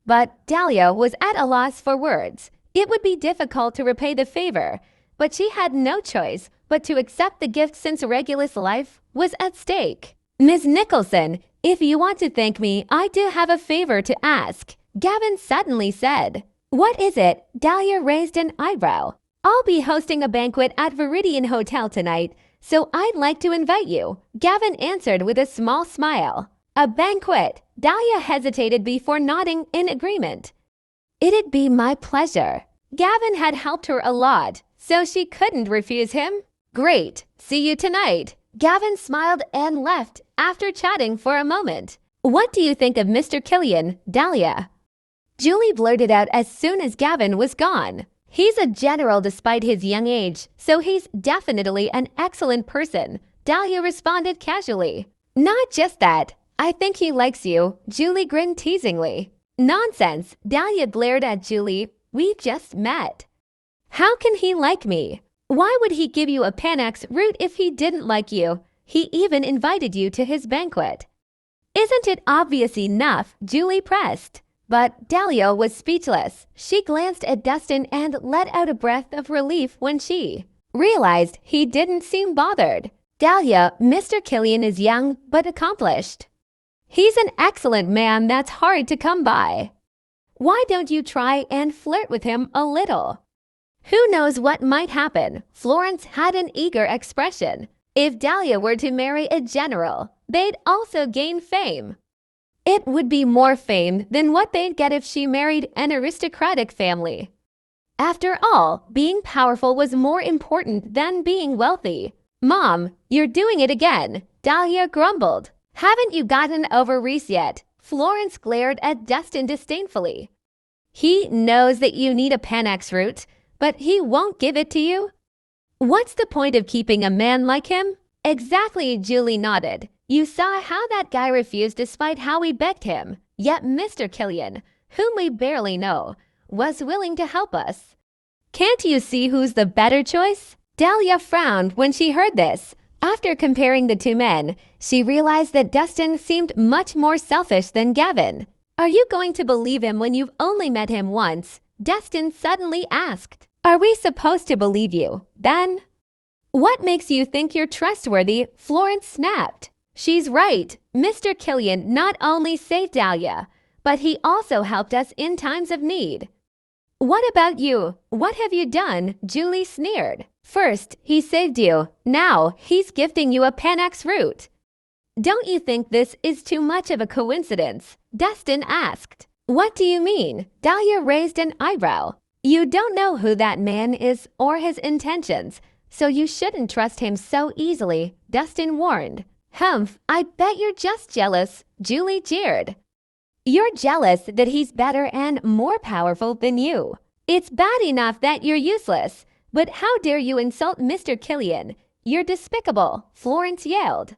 But Dahlia was at a loss for words. It would be difficult to repay the favor, but she had no choice but to accept the gift since Regulus' life was at stake. Miss Nicholson, if you want to thank me, I do have a favor to ask, Gavin suddenly said. What is it? Dahlia raised an eyebrow. I'll be hosting a banquet at Viridian Hotel tonight, so I'd like to invite you, Gavin answered with a small smile. A banquet. Dahlia hesitated before nodding in agreement. It'd be my pleasure. Gavin had helped her a lot, so she couldn't refuse him. Great. See you tonight. Gavin smiled and left after chatting for a moment. What do you think of Mr. Kirrin, Dahlia? Julie blurted out as soon as Gavin was gone. He's a general despite his young age, so he's definitely an excellent person, Dahlia responded casually. Not just that. I think he likes you, Julie grinned teasingly. Nonsense, Dahlia glared at Julie. We've just met. How can he like me? Why would he give you a Panax route if he didn't like you? He even invited you to his banquet. Isn't it obvious enough? Julie pressed. But Dahlia was speechless. She glanced at Dustin and let out a breath of relief when she realized he didn't seem bothered. Dahlia, Mr. Kirrin is young but accomplished. He's an excellent man that's hard to come by. Why don't you try and flirt with him a little? Who knows what might happen? Florence had an eager expression. If Dahlia were to marry a general, they'd also gain fame. It would be more fame than what they'd get if she married an aristocratic family. After all, being powerful was more important than being wealthy. Mom, you're doing it again, Dahlia grumbled. Haven't you gotten over Rhys yet? Florence glared at Dustin disdainfully. He knows that you need a Panax route, but he won't give it to you? What's the point of keeping a man like him? Exactly, Julie nodded. You saw how that guy refused despite how we begged him. Yet Mr. Kirrin, whom we barely know, was willing to help us. Can't you see who's the better choice? Dahlia frowned when she heard this. After comparing the two men, she realized that Dustin seemed much more selfish than Gavin. Are you going to believe him when you've only met him once? Dustin suddenly asked. Are we supposed to believe you, then? What makes you think you're trustworthy? Florence snapped. She's right. Mr. Kirrin not only saved Dahlia, but he also helped us in times of need. What about you? What have you done? Julie sneered. First, he saved you. Now, he's gifting you a Panax route. Don't you think this is too much of a coincidence? Dustin asked. What do you mean? Dahlia raised an eyebrow. You don't know who that man is or his intentions, so you shouldn't trust him so easily, Dustin warned. Humph, I bet you're just jealous, Julie jeered. You're jealous that he's better and more powerful than you. It's bad enough that you're useless, but how dare you insult Mr. Kirrin? You're despicable, Florence yelled.